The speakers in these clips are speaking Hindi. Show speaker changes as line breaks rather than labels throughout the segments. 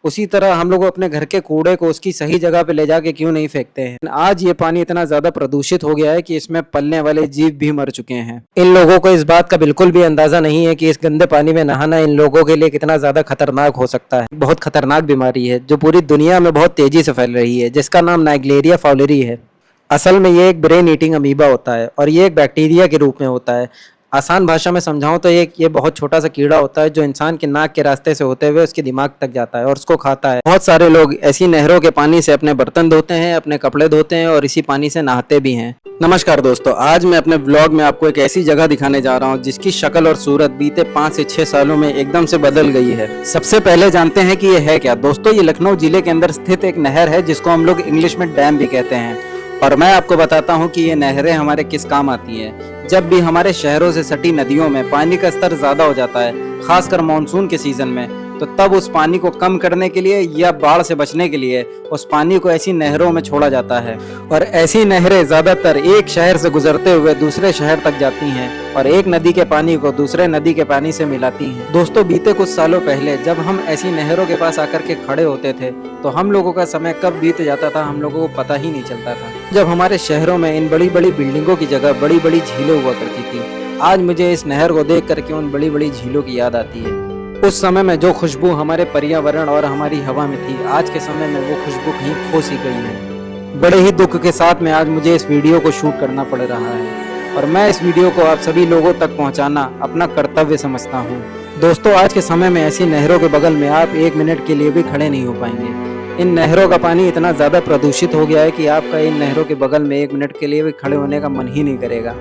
उसी तरह हम लोग अपने घर के कूड़े को उसकी सही जगह पे ले जाके क्यों नहीं फेंकते हैं। आज ये पानी इतना ज्यादा प्रदूषित हो गया है कि इसमें पलने वाले जीव भी मर चुके हैं। इन लोगों को इस बात का बिल्कुल भी अंदाजा नहीं है कि इस गंदे पानी में नहाना इन लोगों के लिए कितना ज्यादा खतरनाक हो सकता है। बहुत खतरनाक बीमारी है जो पूरी दुनिया में बहुत तेजी से फैल रही है, जिसका नाम नाइग्लेरिया फाउलेरी है। असल में ये एक ब्रेन ईटिंग अमीबा होता है और ये एक बैक्टीरिया के रूप में होता है। आसान भाषा में समझाऊं तो ये बहुत छोटा सा कीड़ा होता है जो इंसान के नाक के रास्ते से होते हुए उसके दिमाग तक जाता है और उसको खाता है। बहुत सारे लोग ऐसी नहरों के पानी से अपने बर्तन धोते हैं, अपने कपड़े धोते हैं और इसी पानी से नहाते भी हैं। नमस्कार दोस्तों, आज मैं अपने व्लॉग में आपको एक ऐसी जगह दिखाने जा रहा हूं जिसकी शक्ल और सूरत बीते 5 से 6 सालों में एकदम से बदल गई है। सबसे पहले जानते हैं कि ये है क्या। दोस्तों, ये लखनऊ जिले के अंदर स्थित एक नहर है जिसको हम लोग इंग्लिश में डैम भी कहते हैं। और मैं आपको बताता हूँ कि ये नहरें हमारे किस काम आती हैं। जब भी हमारे शहरों से सटी नदियों में पानी का स्तर ज्यादा हो जाता है, खासकर मानसून के सीजन में, तो तब उस पानी को कम करने के लिए या बाढ़ से बचने के लिए उस पानी को ऐसी नहरों में छोड़ा जाता है। और ऐसी नहरें ज्यादातर एक शहर से गुजरते हुए दूसरे शहर तक जाती हैं और एक नदी के पानी को दूसरे नदी के पानी से मिलाती हैं। दोस्तों, बीते कुछ सालों पहले जब हम ऐसी नहरों के पास आकर के खड़े होते थे तो हम लोगों का समय कब बीत जाता था हम लोगों को पता ही नहीं चलता था। जब हमारे शहरों में इन बड़ी बड़ी बिल्डिंगों की जगह बड़ी बड़ी झीलें हुआ करती थी, आज मुझे इस नहर को देख करके उन बड़ी बड़ी झीलों की याद आती है। उस समय में जो खुशबू हमारे पर्यावरण और हमारी हवा में थी, आज के समय में वो खुशबू कहीं खो सी गई है। बड़े ही दुख के साथ में आज मुझे इस वीडियो को शूट करना पड़ रहा है और मैं इस वीडियो को आप सभी लोगों तक पहुंचाना अपना कर्तव्य समझता हूं। दोस्तों, आज के समय में ऐसी नहरों के बगल में आप 1 मिनट के लिए भी खड़े नहीं हो पाएंगे। इन नहरों का पानी इतना ज़्यादा प्रदूषित हो गया है कि आपका इन नहरों के बगल में 1 मिनट के लिए भी खड़े होने का मन ही नहीं करेगा।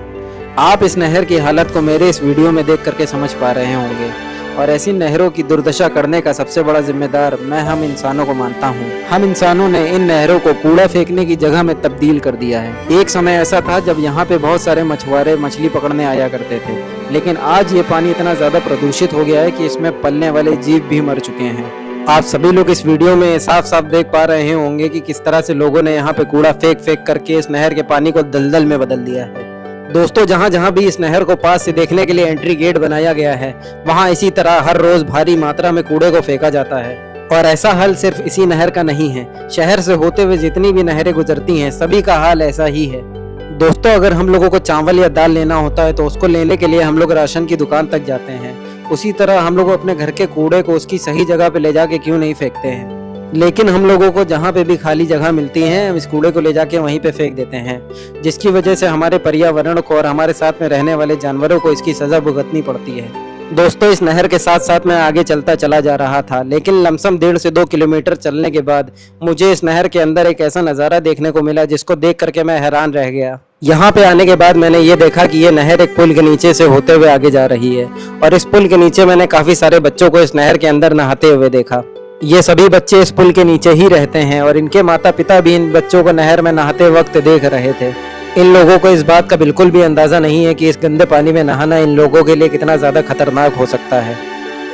आप इस नहर की हालत को मेरे इस वीडियो में देख करके समझ पा रहे होंगे और ऐसी नहरों की दुर्दशा करने का सबसे बड़ा जिम्मेदार मैं हम इंसानों को मानता हूँ। हम इंसानों ने इन नहरों को कूड़ा फेंकने की जगह में तब्दील कर दिया है। एक समय ऐसा था जब यहाँ पे बहुत सारे मछुआरे मछली पकड़ने आया करते थे, लेकिन आज ये पानी इतना ज्यादा प्रदूषित हो गया है कि इसमें पलने वाले जीव भी मर चुके हैं। आप सभी लोग इस वीडियो में साफ साफ देख पा रहे होंगे कि किस तरह से लोगों ने यहाँ पे कूड़ा फेंक फेंक करके इस नहर के पानी को दलदल में बदल दिया है। दोस्तों, जहाँ जहाँ भी इस नहर को पास से देखने के लिए एंट्री गेट बनाया गया है, वहाँ इसी तरह हर रोज भारी मात्रा में कूड़े को फेंका जाता है। और ऐसा हाल सिर्फ इसी नहर का नहीं है, शहर से होते हुए जितनी भी नहरें गुजरती हैं सभी का हाल ऐसा ही है। दोस्तों, अगर हम लोगों को चावल या दाल लेना होता है तो उसको लेने के लिए हम लोग राशन की दुकान तक जाते हैं। उसी तरह हम लोग अपने घर के कूड़े को उसकी सही जगह पे ले जाके क्यों नहीं फेंकते हैं। लेकिन हम लोगों को जहाँ पे भी खाली जगह मिलती है हम इस कूड़े को ले जाके वहीं पे फेंक देते हैं, जिसकी वजह से हमारे पर्यावरण को और हमारे साथ में रहने वाले जानवरों को इसकी सजा भुगतनी पड़ती है। दोस्तों, इस नहर के साथ साथ मैं आगे चलता चला जा रहा था, लेकिन लमसम 1.5 से 2 किलोमीटर चलने के बाद मुझे इस नहर के अंदर एक ऐसा नज़ारा देखने को मिला जिसको देख करके मैं हैरान रह गया। यहाँ पे आने के बाद मैंने ये देखा कि ये नहर एक पुल के नीचे से होते हुए आगे जा रही है और इस पुल के नीचे मैंने काफी सारे बच्चों को इस नहर के अंदर नहाते हुए देखा। ये सभी बच्चे इस पुल के नीचे ही रहते हैं और इनके माता पिता भी इन बच्चों को नहर में नहाते वक्त देख रहे थे। इन लोगों को इस बात का बिल्कुल भी अंदाजा नहीं है कि इस गंदे पानी में नहाना इन लोगों के लिए कितना ज्यादा खतरनाक हो सकता है।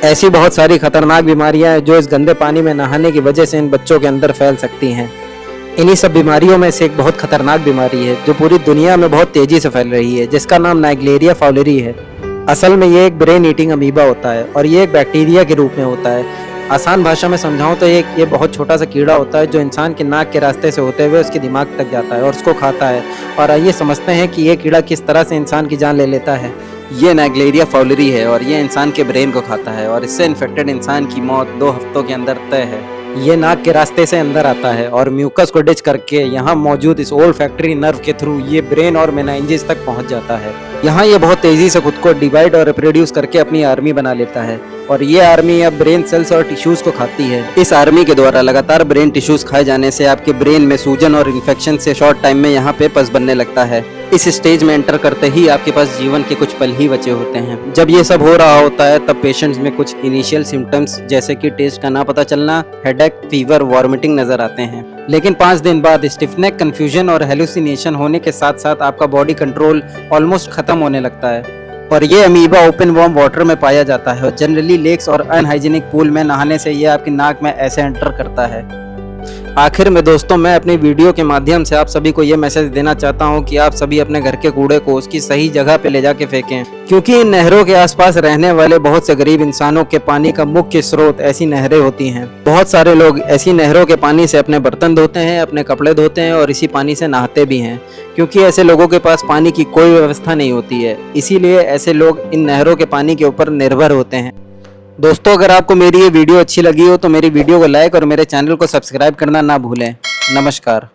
ऐसी बहुत सारी खतरनाक बीमारियां हैं जो इस गंदे पानी में नहाने की वजह से इन बच्चों के अंदर फैल सकती हैं। इन्हीं सब बीमारियों में से एक बहुत खतरनाक बीमारी है जो पूरी दुनिया में बहुत तेजी से फैल रही है, जिसका नाम नाइग्लेरिया फाउलेरी है। असल में ये एक ब्रेन ईटिंग अमीबा होता है और ये एक बैक्टीरिया के रूप में होता है। आसान भाषा में समझाऊं तो ये बहुत छोटा सा कीड़ा होता है जो इंसान के नाक के रास्ते से होते हुए उसके दिमाग तक जाता है और उसको खाता है। और आइए समझते हैं कि ये कीड़ा किस तरह से इंसान की जान ले लेता है। ये नाइग्लेरिया फाउलेरी है और ये इंसान के ब्रेन को खाता है और इससे इन्फेक्टेड इंसान की मौत 2 हफ्तों के अंदर तय है। ये नाक के रास्ते से अंदर आता है और म्यूकस को डिच करके यहाँ मौजूद इस ओल्फैक्टरी नर्व के थ्रू ये ब्रेन और मेनाइंजिस तक पहुँच जाता है। यहाँ ये बहुत तेजी से खुद को डिवाइड और रिप्रोड्यूस करके अपनी आर्मी बना लेता है और ये आर्मी अब ब्रेन सेल्स और टिश्यूज को खाती है। इस आर्मी के द्वारा लगातार ब्रेन टिश्यूज खाए जाने से आपके ब्रेन में सूजन और इन्फेक्शन से शॉर्ट टाइम में यहाँ पे पस बनने लगता है। इस स्टेज में एंटर करते ही आपके पास जीवन के कुछ पल ही बचे होते हैं। जब ये सब हो रहा होता है तब पेशेंट्स में कुछ इनिशियल सिम्टम्स जैसे कि टेस्ट का ना पता चलना, हेडेक, फीवर, वॉमिटिंग नजर आते हैं। लेकिन 5 दिन बाद स्टिफनेक, कंफ्यूजन और हेलुसिनेशन होने के साथ साथ आपका बॉडी कंट्रोल ऑलमोस्ट खत्म होने लगता है। और ये अमीबा ओपन वार्म वाटर में पाया जाता है और जनरली लेक्स और अनहाइजीनिक पूल में नहाने से ये आपकी नाक में ऐसे एंटर करता है। आखिर में दोस्तों, मैं अपनी वीडियो के माध्यम से आप सभी को ये मैसेज देना चाहता हूँ कि आप सभी अपने घर के कूड़े को उसकी सही जगह पे ले जाके फेंकें, क्योंकि इन नहरों के आसपास रहने वाले बहुत से गरीब इंसानों के पानी का मुख्य स्रोत ऐसी नहरें होती हैं। बहुत सारे लोग ऐसी नहरों के पानी से अपने बर्तन धोते हैं, अपने कपड़े धोते हैं और इसी पानी से नहाते भी हैं, क्योंकि ऐसे लोगों के पास पानी की कोई व्यवस्था नहीं होती है। इसीलिए ऐसे लोग इन नहरों के पानी के ऊपर निर्भर होते हैं। दोस्तों, अगर आपको मेरी ये वीडियो अच्छी लगी हो तो मेरी वीडियो को लाइक और मेरे चैनल को सब्सक्राइब करना ना भूलें। नमस्कार।